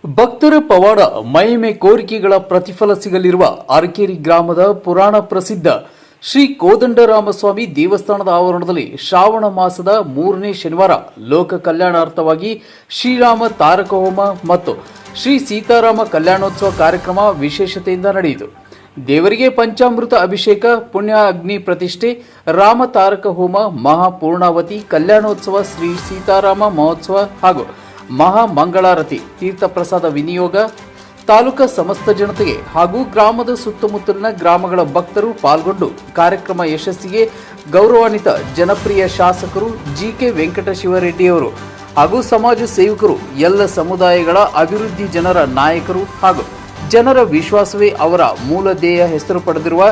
ಭಕ್ತರ ಪವಾಡ ಮಹಿಮೆ ಕೋರಿಕೆಗಳ ಪ್ರತಿಫಲ ಸಿಗಲಿರುವ ಅರಕೇರಿ ಗ್ರಾಮದ ಪುರಾಣ ಪ್ರಸಿದ್ಧ ಶ್ರೀ ಕೋದಂಡರಾಮಸ್ವಾಮಿ ದೇವಸ್ಥಾನದ ಆವರಣದಲ್ಲಿ ಶ್ರಾವಣ ಮಾಸದ 3ನೇ ಶನಿವಾರ ಲೋಕ ಕಲ್ಯಾಣಾರ್ಥವಾಗಿ ಶ್ರೀರಾಮ ತಾರಕ ಹೋಮ ಮತ್ತು ಶ್ರೀ ಸೀತಾರಾಮ ಕಲ್ಯಾಣೋತ್ಸವ ಕಾರ್ಯಕ್ರಮ ವಿಶೇಷತೆಯಿಂದ ನಡೆಯಿತು. ದೇವರಿಗೆ ಪಂಚಾಮೃತ ಅಭಿಷೇಕ, ಪುಣ್ಯ ಅಗ್ನಿ ಪ್ರತಿಷ್ಠೆ, ರಾಮ ತಾರಕ ಹೋಮ, ಮಹಾಪೂರ್ಣಾವತಿ ಕಲ್ಯಾಣೋತ್ಸವ, ಶ್ರೀ ಸೀತಾರಾಮ ಮಹೋತ್ಸವ ಹಾಗೂ ಮಹಾ ಮಂಗಳಾರತಿ, ತೀರ್ಥ ಪ್ರಸಾದ ವಿನಿಯೋಗ ತಾಲೂಕಾ ಸಮಸ್ತ ಜನತೆಗೆ ಹಾಗೂ ಗ್ರಾಮದ ಸುತ್ತಮುತ್ತಲಿನ ಗ್ರಾಮಗಳ ಭಕ್ತರು ಪಾಲ್ಗೊಂಡು ಕಾರ್ಯಕ್ರಮ ಯಶಸ್ಸಿಗೆ ಗೌರವಾನ್ವಿತ ಜನಪ್ರಿಯ ಶಾಸಕರು ಜಿಕೆ ವೆಂಕಟಶಿವರೆಡ್ಡಿಯವರು ಹಾಗೂ ಸಮಾಜ ಸೇವಕರು, ಎಲ್ಲ ಸಮುದಾಯಗಳ ಅಭಿವೃದ್ಧಿ ಜನರ ನಾಯಕರು ಹಾಗೂ ಜನರ ವಿಶ್ವಾಸವೇ ಅವರ ಮೂಲ ಧ್ಯೇಯ ಹೆಸರು ಪಡೆದಿರುವ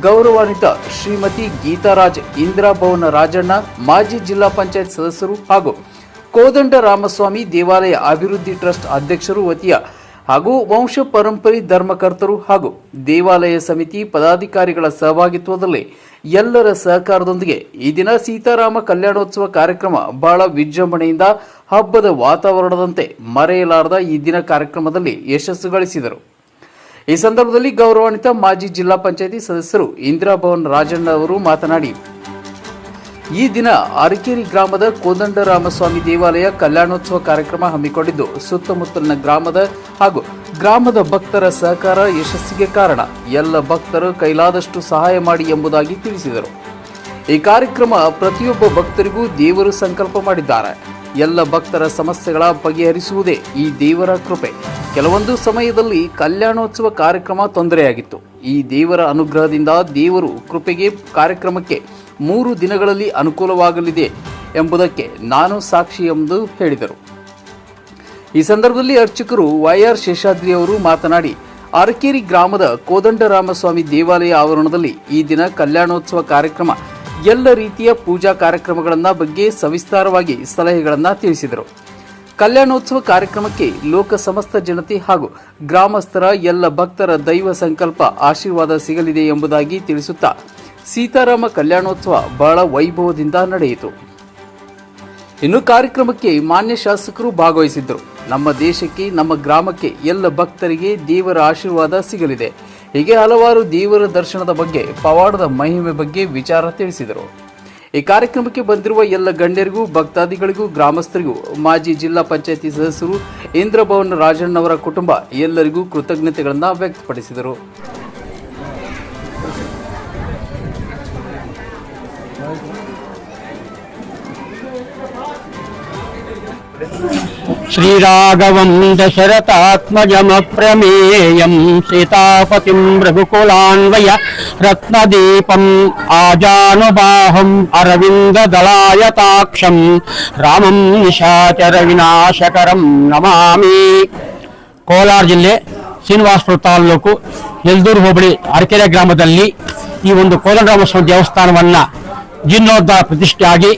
ಗೌರವಾನ್ವಿತ ಶ್ರೀಮತಿ ಗೀತಾರಾಜ್, ಇಂದಿರಾಭವನ ರಾಜಣ್ಣ, ಮಾಜಿ ಜಿಲ್ಲಾ ಪಂಚಾಯತ್ ಸದಸ್ಯರು ಹಾಗೂ ಕೋದಂಡರಾಮಸ್ವಾಮಿ ದೇವಾಲಯ ಅಭಿವೃದ್ಧಿ ಟ್ರಸ್ಟ್ ಅಧ್ಯಕ್ಷರು ವತಿಯ ಹಾಗೂ ವಂಶ ಪರಂಪರೆ ಧರ್ಮಕರ್ತರು ಹಾಗೂ ದೇವಾಲಯ ಸಮಿತಿ ಪದಾಧಿಕಾರಿಗಳ ಸಹಭಾಗಿತ್ವದಲ್ಲಿ ಎಲ್ಲರ ಸಹಕಾರದೊಂದಿಗೆ ಈ ದಿನ ಸೀತಾರಾಮ ಕಲ್ಯಾಣೋತ್ಸವ ಕಾರ್ಯಕ್ರಮ ಬಹಳ ವಿಜೃಂಭಣೆಯಿಂದ ಹಬ್ಬದ ವಾತಾವರಣದಂತೆ ಮರೆಯಲಾರದ ಈ ದಿನ ಕಾರ್ಯಕ್ರಮದಲ್ಲಿ ಯಶಸ್ಸು ಗಳಿಸಿದರು. ಈ ಸಂದರ್ಭದಲ್ಲಿ ಗೌರವಾನ್ವಿತ ಮಾಜಿ ಜಿಲ್ಲಾ ಪಂಚಾಯತಿ ಸದಸ್ಯರು ಇಂದಿರಾಭವನ್ ರಾಜಣ್ಣ ಅವರು ಮಾತನಾಡಿ, ಈ ದಿನ ಅರಕೇರಿ ಗ್ರಾಮದ ಕೋದಂಡರಾಮಸ್ವಾಮಿ ದೇವಾಲಯ ಕಲ್ಯಾಣೋತ್ಸವ ಕಾರ್ಯಕ್ರಮ ಹಮ್ಮಿಕೊಂಡಿದ್ದು ಸುತ್ತಮುತ್ತಲಿನ ಗ್ರಾಮದ ಹಾಗೂ ಗ್ರಾಮದ ಭಕ್ತರ ಸಹಕಾರ ಯಶಸ್ಸಿಗೆ ಕಾರಣ. ಎಲ್ಲ ಭಕ್ತರು ಕೈಲಾದಷ್ಟು ಸಹಾಯ ಮಾಡಿ ಎಂಬುದಾಗಿ ತಿಳಿಸಿದರು. ಈ ಕಾರ್ಯಕ್ರಮ ಪ್ರತಿಯೊಬ್ಬ ಭಕ್ತರಿಗೂ ದೇವರು ಸಂಕಲ್ಪ ಮಾಡಿದ್ದಾರೆ. ಎಲ್ಲ ಭಕ್ತರ ಸಮಸ್ಯೆಗಳ ಬಗೆಹರಿಸುವುದೇ ಈ ದೇವರ ಕೃಪೆ. ಕೆಲವೊಂದು ಸಮಯದಲ್ಲಿ ಕಲ್ಯಾಣೋತ್ಸವ ಕಾರ್ಯಕ್ರಮ ತೊಂದರೆಯಾಗಿತ್ತು. ಈ ದೇವರ ಅನುಗ್ರಹದಿಂದ ದೇವರು ಕೃಪೆಗೆ ಕಾರ್ಯಕ್ರಮಕ್ಕೆ 3 ದಿನಗಳಲ್ಲಿ ಅನುಕೂಲವಾಗಲಿದೆ ಎಂಬುದಕ್ಕೆ ನಾನು ಸಾಕ್ಷಿ ಎಂದು ಹೇಳಿದರು. ಈ ಸಂದರ್ಭದಲ್ಲಿ ಅರ್ಚಕರು YR ಶೇಷಾದ್ರಿ ಅವರು ಮಾತನಾಡಿ, ಅರಕೇರಿ ಗ್ರಾಮದ ಕೋದಂಡರಾಮಸ್ವಾಮಿ ದೇವಾಲಯ ಆವರಣದಲ್ಲಿ ಈ ದಿನ ಕಲ್ಯಾಣೋತ್ಸವ ಕಾರ್ಯಕ್ರಮ, ಎಲ್ಲ ರೀತಿಯ ಪೂಜಾ ಕಾರ್ಯಕ್ರಮಗಳ ಬಗ್ಗೆ ಸವಿಸ್ತಾರವಾಗಿ ಸಲಹೆಗಳನ್ನು ತಿಳಿಸಿದರು. ಕಲ್ಯಾಣೋತ್ಸವ ಕಾರ್ಯಕ್ರಮಕ್ಕೆ ಲೋಕ ಸಮಸ್ತ ಜನತೆ ಹಾಗೂ ಗ್ರಾಮಸ್ಥರ ಎಲ್ಲ ಭಕ್ತರ ದೈವ ಸಂಕಲ್ಪ ಆಶೀರ್ವಾದ ಸಿಗಲಿದೆ ಎಂಬುದಾಗಿ ತಿಳಿಸುತ್ತಾ ಸೀತಾರಾಮ ಕಲ್ಯಾಣೋತ್ಸವ ಬಹಳ ವೈಭವದಿಂದ ನಡೆಯಿತು. ಇನ್ನು ಕಾರ್ಯಕ್ರಮಕ್ಕೆ ಮಾನ್ಯ ಶಾಸಕರು ಭಾಗವಹಿಸಿದ್ದರು. ನಮ್ಮ ದೇಶಕ್ಕೆ, ನಮ್ಮ ಗ್ರಾಮಕ್ಕೆ, ಎಲ್ಲ ಭಕ್ತರಿಗೆ ದೇವರ ಆಶೀರ್ವಾದ ಸಿಗಲಿದೆ. ಹೀಗೆ ಹಲವಾರು ದೇವರ ದರ್ಶನದ ಬಗ್ಗೆ, ಪವಾಡದ ಮಹಿಮೆ ಬಗ್ಗೆ ವಿಚಾರ ತಿಳಿಸಿದರು. ಈ ಕಾರ್ಯಕ್ರಮಕ್ಕೆ ಬಂದಿರುವ ಎಲ್ಲ ಗಣ್ಯರಿಗೂ, ಭಕ್ತಾದಿಗಳಿಗೂ, ಗ್ರಾಮಸ್ಥರಿಗೂ ಮಾಜಿ ಜಿಲ್ಲಾ ಪಂಚಾಯತಿ ಸದಸ್ಯರು ಇಂದ್ರಭವನ್ ರಾಜಣ್ಣವರ ಕುಟುಂಬ ಎಲ್ಲರಿಗೂ ಕೃತಜ್ಞತೆಗಳನ್ನು ವ್ಯಕ್ತಪಡಿಸಿದರು. ಶ್ರೀರಾಘವಂ ದಶರಥಾತ್ಮಜಮಪ್ರಮೇಯಂ ಸೀತಾಪತಿಂ ರಘುಕುಲಾನ್ವಯ ರತ್ನದೀಪಂ ಆಜಾನುಬಾಹುಂ ಅರವಿಂದದಳಾಯತಾಕ್ಷಂ ರಾಮಂ ನಿಶಾಚರ ವಿನಾಶಕರಂ ನಮಾಮಿ. ಕೋಲಾರ ಜಿಲ್ಲೆ ಶ್ರೀನಿವಾಸಪುರ ತಾಲೂಕು ಯಲ್ದೂರು ಹೋಬಳಿ ಅರಕೆರೆ ಗ್ರಾಮದಲ್ಲಿ ಈ ಒಂದು ಕೋದಂಡರಾಮಸ್ವಾಮಿ ದೇವಸ್ಥಾನವನ್ನು ಜೀರ್ಣೋದ್ಧಾರ ಪ್ರತಿಷ್ಠೆಯಾಗಿ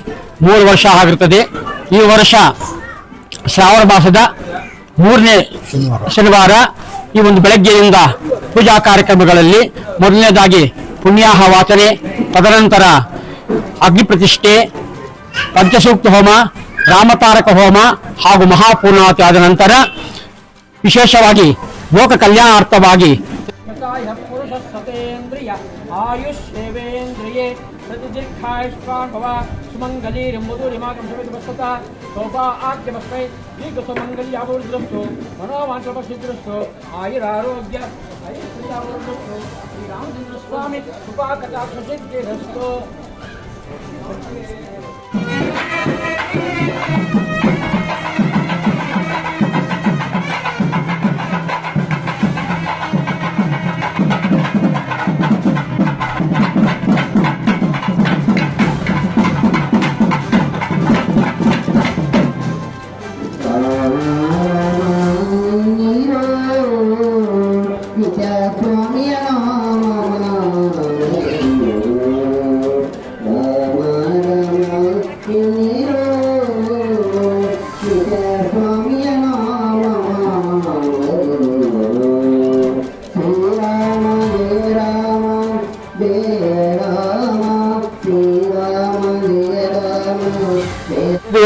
3 ವರ್ಷ ಆಗಿರುತ್ತದೆ. ಈ ವರ್ಷ ಶ್ರಾವಣ ಮಾಸದ 3ನೇ ಶನಿವಾರ ಈ ಒಂದು ಬೆಳಗ್ಗೆಯಿಂದ ಪೂಜಾ ಕಾರ್ಯಕ್ರಮಗಳಲ್ಲಿ ಮೊದಲನೇದಾಗಿ ಪುಣ್ಯಾಹ ವಾಚನೆ, ತದನಂತರ ಅಗ್ನಿ ಪ್ರತಿಷ್ಠೆ, ಪಂಚಸೂಕ್ತ ಹೋಮ, ರಾಮತಾರಕ ಹೋಮ ಹಾಗೂ ಮಹಾಪೂರ್ಣಾವತಿ ಆದ ನಂತರ ವಿಶೇಷವಾಗಿ ಲೋಕ ಕಲ್ಯಾಣಾರ್ಥವಾಗಿ प्रतिदीर्घायुष्मान् भव सुमङ्गलीर्मुदुरिमाकं समितिपस्तता शोभा आद्यमस्मै दीर्घसुमङ्गल्यावृद्धस्तु मनोवाञ्छपसिद्धस्तु आयुरारोग्य ऐश्वर्यावृद्धस्तु श्रीरामचन्द्रस्वामी कृपाकटाक्षसिद्धिरस्तु.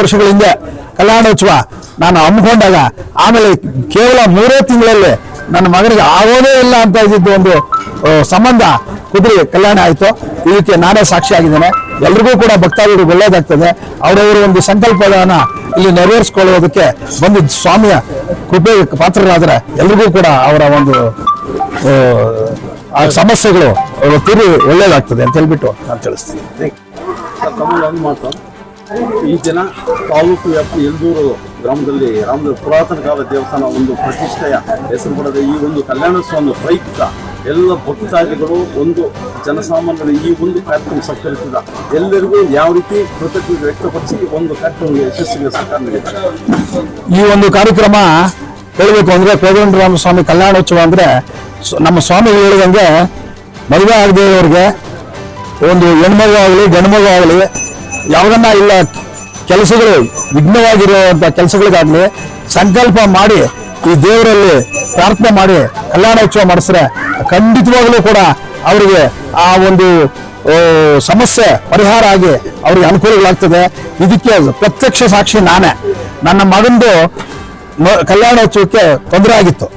ವರ್ಷಗಳಿಂದ ಕಲ್ಯಾಣೋತ್ಸವ ನಾನು ಹಮ್ಮಿಕೊಂಡಾಗ ಆಮೇಲೆ ಕೇವಲ 3 ತಿಂಗಳಲ್ಲಿ ನನ್ನ ಮಗನಿಗೆ ಆಗೋದೇ ಇಲ್ಲ ಅಂತ ಇದ್ದಿದ್ದು ಒಂದು ಸಂಬಂಧ ಕುದುರೆ ಕಲ್ಯಾಣ ಆಯಿತು. ಇದಕ್ಕೆ ನಾನೇ ಸಾಕ್ಷಿಯಾಗಿದ್ದೇನೆ. ಎಲ್ರಿಗೂ ಕೂಡ ಭಕ್ತಾದಿಗಳು ಒಳ್ಳೇದಾಗ್ತದೆ. ಅವರವರು ಒಂದು ಸಂಕಲ್ಪನ ಇಲ್ಲಿ ನೆರವೇರಿಸಿಕೊಳ್ಳುವುದಕ್ಕೆ ಬಂದಿದ್ದ ಸ್ವಾಮಿಯ ಕೃಪೆಗೆ ಪಾತ್ರರಾದರೆ ಎಲ್ರಿಗೂ ಕೂಡ ಅವರ ಒಂದು ಆ ಸಮಸ್ಯೆಗಳು ತೀರಿ ಒಳ್ಳೇದಾಗ್ತದೆ ಅಂತ ಹೇಳ್ಬಿಟ್ಟು ನಾನು ತಿಳಿಸ್ತೀನಿ. ಈ ದಿನ ತಾಲೂಕು ವ್ಯಾಪ್ತಿ ಎಲ್ದೂರು ಗ್ರಾಮದಲ್ಲಿ ರಾಮದೇವ ಪುರಾತನ ಕಾಲ ದೇವಸ್ಥಾನ ಒಂದು ಪ್ರತಿಷ್ಠೆಯ ಹೆಸರು ಪಡೆದ ಈ ಒಂದು ಕಲ್ಯಾಣೋತ್ಸವವನ್ನು ಪ್ರಯುಕ್ತ ಎಲ್ಲ ಭಕ್ತಾದಿಗಳು ಒಂದು ಜನಸಾಮಾನ್ಯರು ಈ ಒಂದು ಕಾರ್ಯಕ್ರಮ ಸಹಕರಿಸಿದ ಎಲ್ಲರಿಗೂ ಯಾವ ರೀತಿ ಕೃತಜ್ಞತೆ ವ್ಯಕ್ತಪಡಿಸಿ ಒಂದು ಕಾರ್ಯಕ್ರಮಕ್ಕೆ ಯಶಸ್ಸಿಗೆ ಸಹಕಾರ ನೀಡಿದ್ದಾರೆ. ಈ ಒಂದು ಕಾರ್ಯಕ್ರಮ ಹೇಳಬೇಕು ಅಂದ್ರೆ ಕೋದಂಡರಾಮ ಸ್ವಾಮಿ ಕಲ್ಯಾಣೋತ್ಸವ ಅಂದ್ರೆ ನಮ್ಮ ಸ್ವಾಮಿಗಳು ಹೇಳಿದಂಗೆ ಮದುವೆ ಆಗದೆ ಇರೋರಿಗೆ ಒಂದು ಹೆಣ್ಮಗು ಆಗಲಿ ಗಂಡು ಮಗು ಆಗಲಿ ಯಾವುದನ್ನ ಇಲ್ಲ ಕೆಲಸಗಳು ವಿಘ್ನವಾಗಿರುವಂತ ಕೆಲಸಗಳಿಗಾಗ್ಲಿ ಸಂಕಲ್ಪ ಮಾಡಿ ಈ ದೇವರಲ್ಲಿ ಪ್ರಾರ್ಥನೆ ಮಾಡಿ ಕಲ್ಯಾಣೋತ್ಸವ ಮಾಡಿಸಿದ್ರೆ ಖಂಡಿತವಾಗಲೂ ಕೂಡ ಅವರಿಗೆ ಆ ಒಂದು ಸಮಸ್ಯೆ ಪರಿಹಾರ ಆಗಿ ಅವ್ರಿಗೆ ಅನುಕೂಲಗಳಾಗ್ತದೆ. ಇದಕ್ಕೆ ಪ್ರತ್ಯಕ್ಷ ಸಾಕ್ಷಿ ನಾನೇ. ನನ್ನ ಮಗಂದು ಕಲ್ಯಾಣೋತ್ಸವಕ್ಕೆ ತೊಂದರೆ ಆಗಿತ್ತು.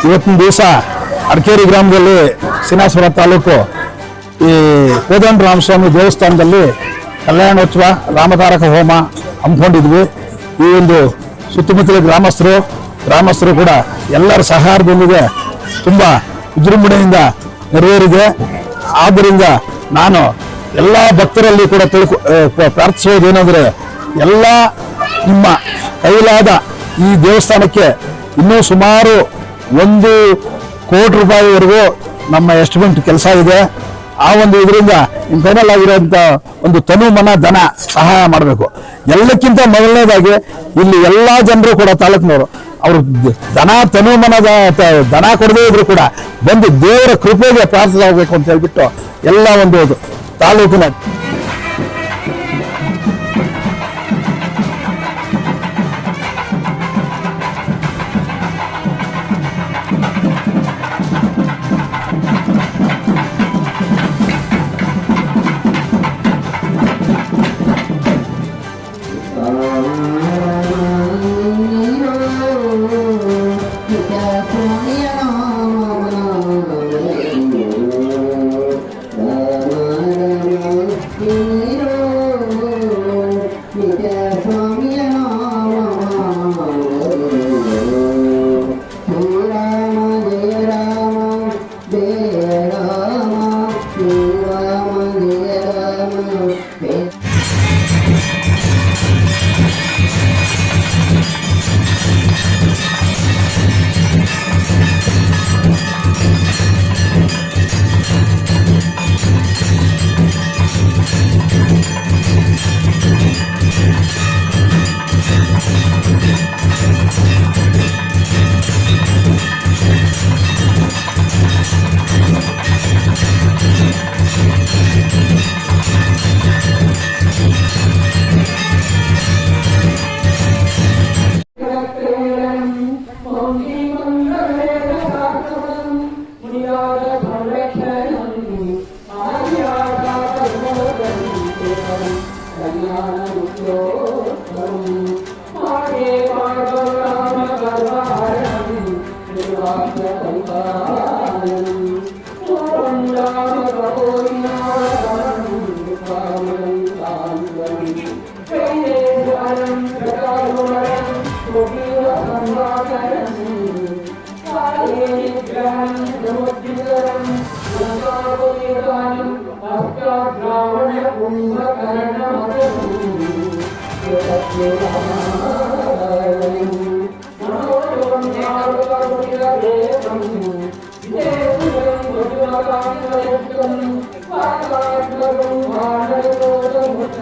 ಇವತ್ತಿನ ದಿವಸ ಅರಕೇರಿ ಗ್ರಾಮದಲ್ಲಿ ಶ್ರೀನಿವಾಸಪುರ ತಾಲೂಕು ಈ ಕೋದಂಡರಾಮಸ್ವಾಮಿ ದೇವಸ್ಥಾನದಲ್ಲಿ ಕಲ್ಯಾಣೋತ್ಸವ ರಾಮತಾರಕ ಹೋಮ ಹಮ್ಮಿಕೊಂಡಿದ್ವಿ. ಈ ಒಂದು ಸುತ್ತಮುತ್ತಲ ಗ್ರಾಮಸ್ಥರು ಕೂಡ ಎಲ್ಲರ ಸಹಕಾರದೊಂದಿಗೆ ತುಂಬ ವಿಜೃಂಭಣೆಯಿಂದ ನೆರವೇರಿದೆ. ಆದ್ದರಿಂದ ನಾನು ಎಲ್ಲ ಭಕ್ತರಲ್ಲಿ ಕೂಡ ಪ್ರಾರ್ಥಿಸುವುದೇನೆಂದರೆ ಎಲ್ಲ ನಿಮ್ಮ ಕೈಲಾದ ಈ ದೇವಸ್ಥಾನಕ್ಕೆ ಇನ್ನೂ ಸುಮಾರು 1 ಕೋಟಿ ರೂಪಾಯಿವರೆಗೂ ನಮ್ಮ ಎಸ್ಟಿಮೇಟ್ ಕೆಲಸ ಇದೆ. ಆ ಒಂದು ಇದರಿಂದ ಫೈನಲ್ ಆಗಿರುವಂತ ಒಂದು ತನು ಮನ ಧನ ಸಹಾಯ ಮಾಡಬೇಕು. ಎಲ್ಲಕ್ಕಿಂತ ಮೊದಲನೇದಾಗಿ ಇಲ್ಲಿ ಎಲ್ಲಾ ಜನರು ಕೂಡ ತಾಲೂಕಿನವರು ಅವರು ತನು ಮನದ ಧನ ಕೊಡದೇ ಇದ್ರು ಕೂಡ ಬಂದು ದೇವರ ಕೃಪೆಗೆ ಪ್ರಾರ್ಥಿಸಬೇಕು ಅಂತ ಹೇಳ್ಬಿಟ್ಟು ಎಲ್ಲ ಒಂದು ತಾಲೂಕಿನ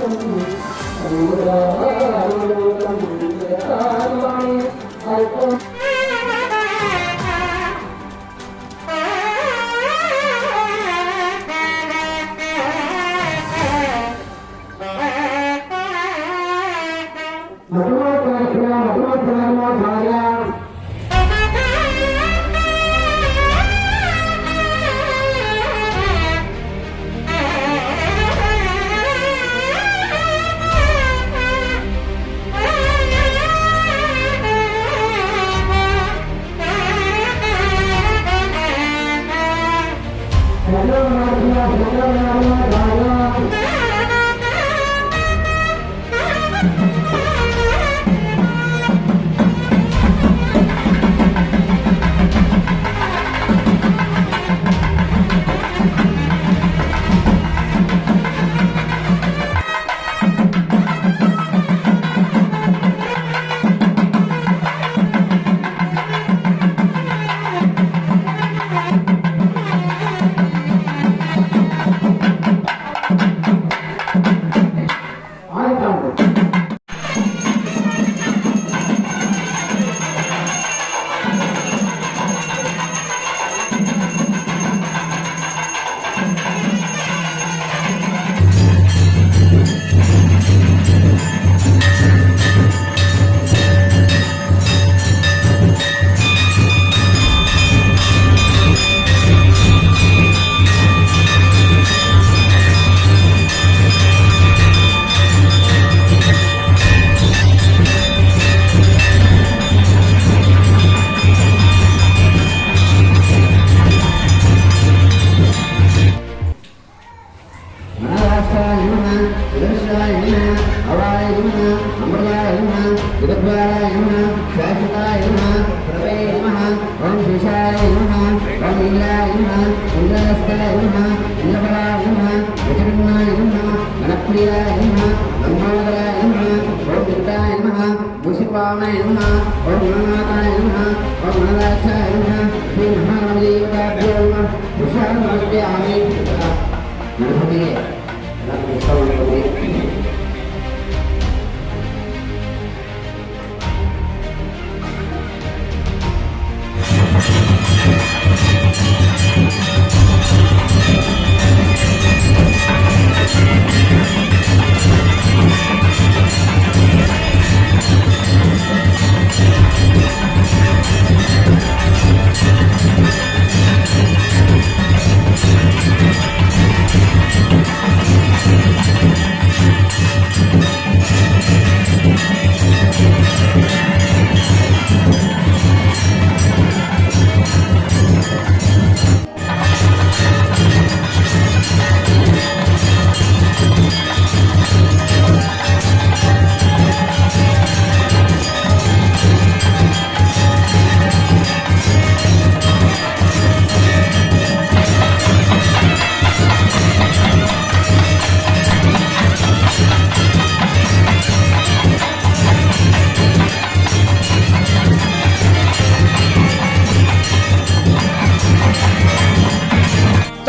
Thank you.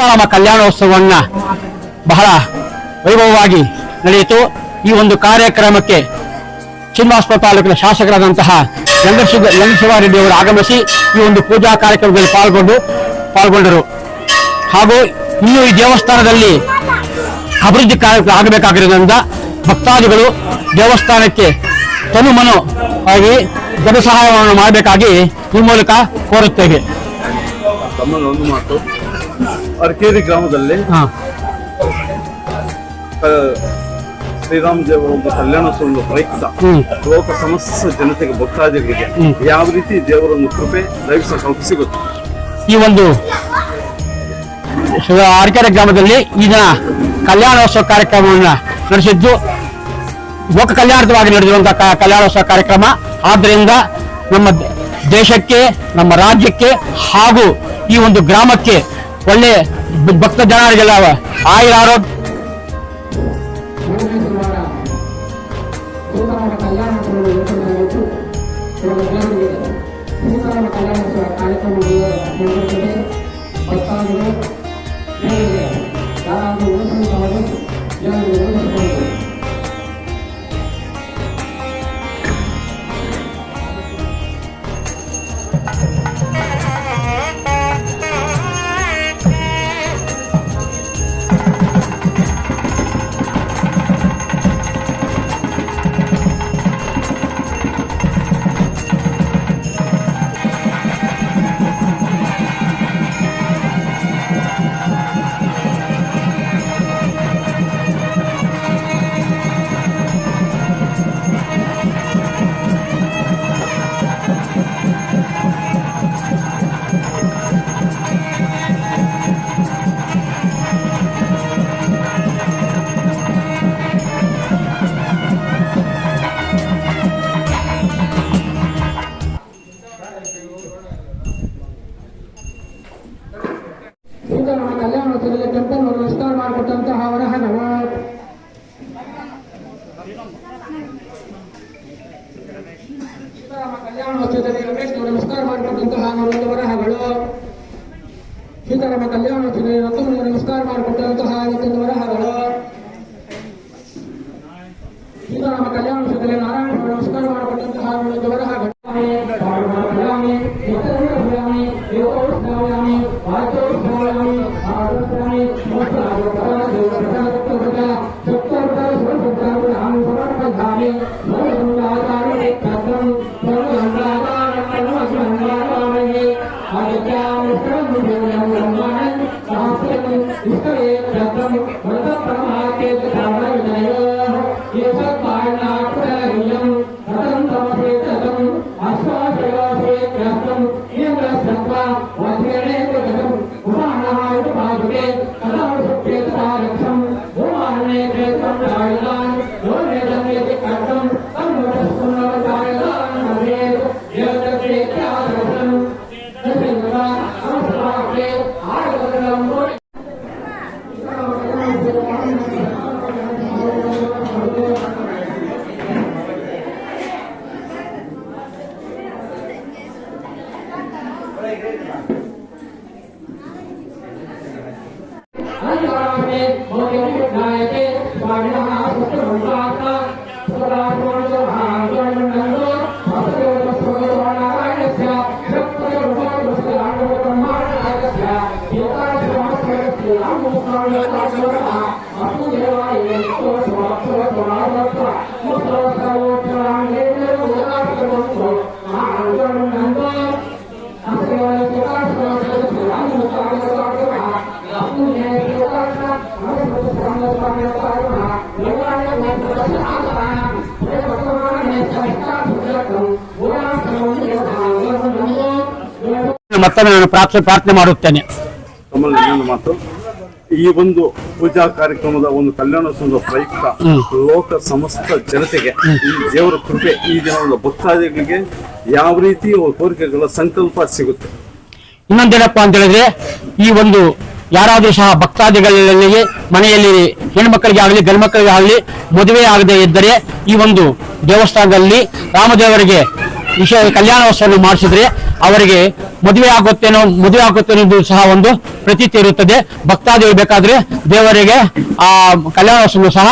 ನಮ್ಮ ಕಲ್ಯಾಣೋತ್ಸವವನ್ನ ಬಹಳ ವೈಭವವಾಗಿ ನಡೆಯಿತು. ಈ ಒಂದು ಕಾರ್ಯಕ್ರಮಕ್ಕೆ ಶ್ರೀನಿವಾಸಪುರ ತಾಲೂಕಿನ ಶಾಸಕರಾದಂತಹ ಯಂಗಶಿವಾರೆಡ್ಡಿ ಅವರು ಆಗಮಿಸಿ ಈ ಒಂದು ಪೂಜಾ ಕಾರ್ಯಕ್ರಮದಲ್ಲಿ ಪಾಲ್ಗೊಂಡರು. ಹಾಗೂ ಇನ್ನು ಈ ದೇವಸ್ಥಾನದಲ್ಲಿ ಅಭಿವೃದ್ಧಿ ಕಾರ್ಯಕ್ರಮ ಆಗಬೇಕಾಗಿರೋದ್ರಿಂದ ಭಕ್ತಾದಿಗಳು ದೇವಸ್ಥಾನಕ್ಕೆ ತನುಮನು ಆಗಿ ಧನ ಸಹಾಯವನ್ನು ಮಾಡಬೇಕಾಗಿ ಈ ಮೂಲಕ ಕೋರುತ್ತೇವೆ. ಒಂದು ಮಾತು, ಅರಕೇರಿ ಗ್ರಾಮದಲ್ಲಿ ಶ್ರೀರಾಮ ದೇವರ ಒಂದು ಕಲ್ಯಾಣೋತ್ಸವದ ಪ್ರಯುಕ್ತ ಲೋಕ ಸಮಸ್ತ ಜನತೆಗೆ ಭಕ್ತಾದಿಗಳಿಗೆ ಯಾವ ರೀತಿ ದೇವರ ಒಂದು ಕೃಪೆ ದೈವ ಕಲ್ಪಿಸಿಗುತ್ತೆ. ಈ ಒಂದು ಅರಕೆರೆ ಗ್ರಾಮದಲ್ಲಿ ಈ ದಿನ ಕಲ್ಯಾಣೋತ್ಸವ ಕಾರ್ಯಕ್ರಮವನ್ನು ನಡೆಸಿದ್ದು ಲೋಕ ಕಲ್ಯಾಣವಾಗಿ ನಡೆದಿರುವಂತಹ ಕಲ್ಯಾಣೋತ್ಸವ ಕಾರ್ಯಕ್ರಮ. ಆದ್ದರಿಂದ ನಮ್ಮ ದೇಶಕ್ಕೆ, ನಮ್ಮ ರಾಜ್ಯಕ್ಕೆ ಹಾಗೂ ಈ ಒಂದು ಗ್ರಾಮಕ್ಕೆ ಒಳ್ಳೆ ಭಕ್ತ ಜನರಿಗೆಲ್ಲ ಆಯುರಾರೋಗ್ಯ ಕಲ್ಯಾಣೋತ್ಸವದಲ್ಲಿ ರಮೇಶ್ನವರು ನಮಸ್ಕಾರ ಮಾಡಿಕೊಟ್ಟಂತಹ ಒಂದು ವರಹಗಳು, ಸೀತಾರಾಮ ಕಲ್ಯಾಣೋತ್ಸವದಲ್ಲಿ ರತ್ನಮಣಿಗೆ ನಮಸ್ಕಾರ ಮಾಡಿಕೊಟ್ಟಂತಹ ಇವತ್ತೊಂದು ವರಹಗಳು, ಸೀತಾರಾಮ ಕಲ್ಯಾಣೋತ್ಸವದಲ್ಲಿ ನಾರಾಯಣವರು ನಮಸ್ಕಾರ ಮಾಡಿಕೊಟ್ಟಂತಹ ಒಂದು ವರಹಗಳು, ಮತ್ತೊಮ್ಮೆ ನಾನು ಪ್ರಾರ್ಥನೆ ಮಾಡುತ್ತೇನೆ. ತಮ್ಮಲ್ಲಿ ಇನ್ನೊಂದು ಮಾತು, ಈ ಒಂದು ಪೂಜಾ ಕಾರ್ಯಕ್ರಮದ ಒಂದು ಕಲ್ಯಾಣೋತ್ಸವದ ಪ್ರಯುಕ್ತ ಲೋಕ ಸಮಸ್ತ ಜನತೆಗೆ ಈ ದೇವರ ಕೃಪೆ ಈ ದಿನ ಒಂದು ಭಕ್ತಾದಿಗಳಿಗೆ ಯಾವ ರೀತಿ ಕೋರಿಕೆಗಳ ಸಂಕಲ್ಪ ಸಿಗುತ್ತೆ? ಇನ್ನೊಂದೇನಪ್ಪ ಅಂತ ಹೇಳಿದ್ರೆ, ಈ ಒಂದು ಯಾರಾದ್ರೂ ಸಹ ಭಕ್ತಾದಿಗಳಿಗೆ ಮನೆಯಲ್ಲಿ ಹೆಣ್ಮಕ್ಕಳಿಗೆ ಆಗಲಿ ಗಂಡು ಮಕ್ಕಳಿಗೆ ಆಗಲಿ ಮದುವೆ ಆಗದೆ ಇದ್ದರೆ ಈ ಒಂದು ದೇವಸ್ಥಾನದಲ್ಲಿ ರಾಮದೇವರಿಗೆ ವಿಷಯ ಕಲ್ಯಾಣೋತ್ಸವ ಮಾಡಿಸಿದ್ರೆ ಅವರಿಗೆ ಮದುವೆ ಆಗುತ್ತೇನೋ ಸಹ ಒಂದು ಪ್ರತೀತಿ ಇರುತ್ತದೆ. ಭಕ್ತಾದಿಗಳು ಬೇಕಾದ್ರೆ ದೇವರಿಗೆ ಆ ಕಲ್ಯಾಣೋತ್ಸವ ಸಹ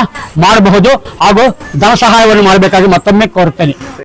ಮಾಡಬಹುದು ಹಾಗೂ ಧನ ಸಹಾಯವನ್ನು ಮಾಡಬೇಕಾಗಿ ಮತ್ತೊಮ್ಮೆ ಕೋರುತ್ತೇನೆ.